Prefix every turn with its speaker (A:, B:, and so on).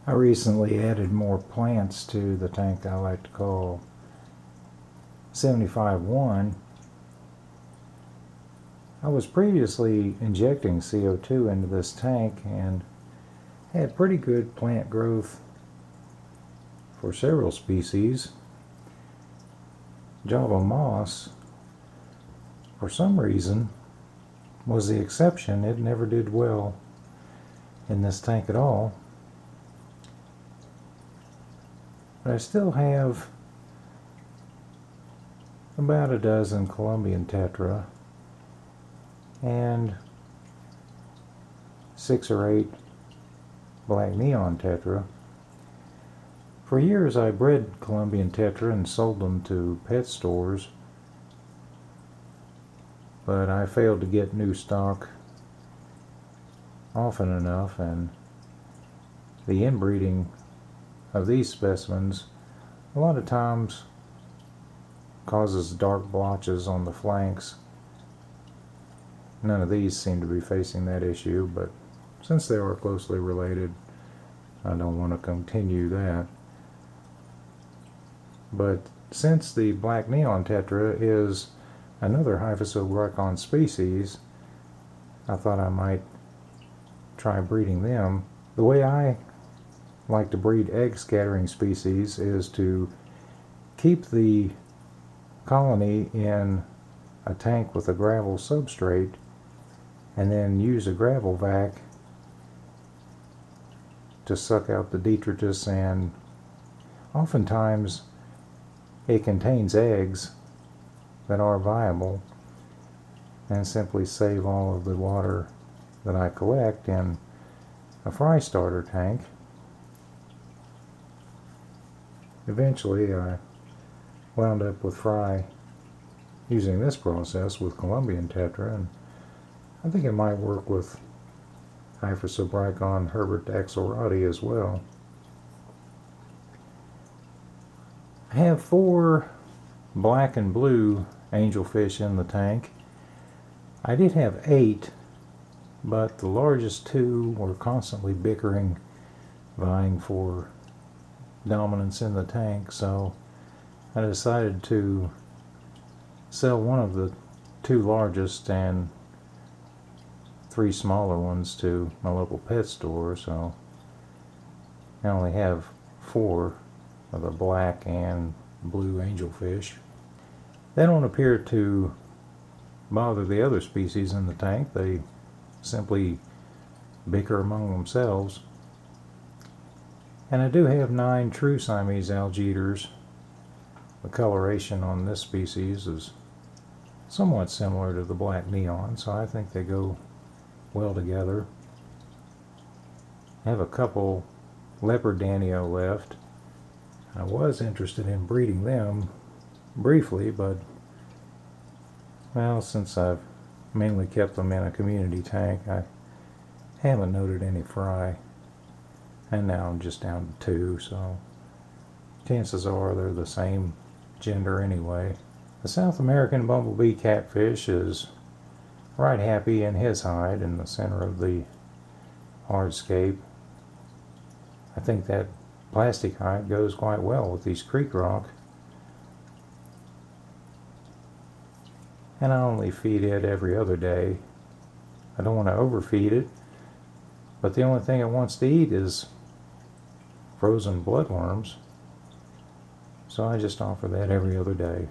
A: I recently added more plants to the tank I like to call 75-1. I was previously injecting CO2 into this tank and had pretty good plant growth for several species. Java moss, for some reason, was the exception. It never did well in this tank at all. But I still have about a dozen Colombian tetra and 6 or 8 black neon tetra. For years I bred Colombian tetra and sold them to pet stores, but I failed to get new stock often enough, and the inbreeding of these specimens a lot of times causes dark blotches on the flanks. None of these seem to be facing that issue, but since they are closely related, I don't want to continue that. But since the black neon tetra is another Hyphessobrycon species, I thought I might try breeding them. The way I like to breed egg scattering species is to keep the colony in a tank with a gravel substrate and then use a gravel vac to suck out the detritus, and oftentimes it contains eggs that are viable, and simply save all of the water that I collect in a fry starter tank. Eventually I wound up with fry using this process with Colombian tetra, and I think it might work with Hyphessobrycon herbertaxelrodi as well. I have 4 black and blue angelfish in the tank. I did have 8, but the largest 2 were constantly bickering, vying for dominance in the tank, so I decided to sell one of the 2 largest and 3 smaller ones to my local pet store, so I only have 4 of the black and blue angelfish. They don't appear to bother the other species in the tank. They simply bicker among themselves. And I do have 9 true Siamese algae-eaters. The coloration on this species is somewhat similar to the black neon, so I think they go well together. I have a couple leopard Danio left. I was interested in breeding them briefly, but well, since I've mainly kept them in a community tank, I haven't noted any fry. And now I'm just down to 2, so chances are they're the same gender anyway. The South American bumblebee catfish is right happy in his hide in the center of the hardscape. I think that plastic hide goes quite well with these creek rock. And I only feed it every other day. I don't want to overfeed it, but the only thing it wants to eat is frozen bloodworms, so I just offer that every other day.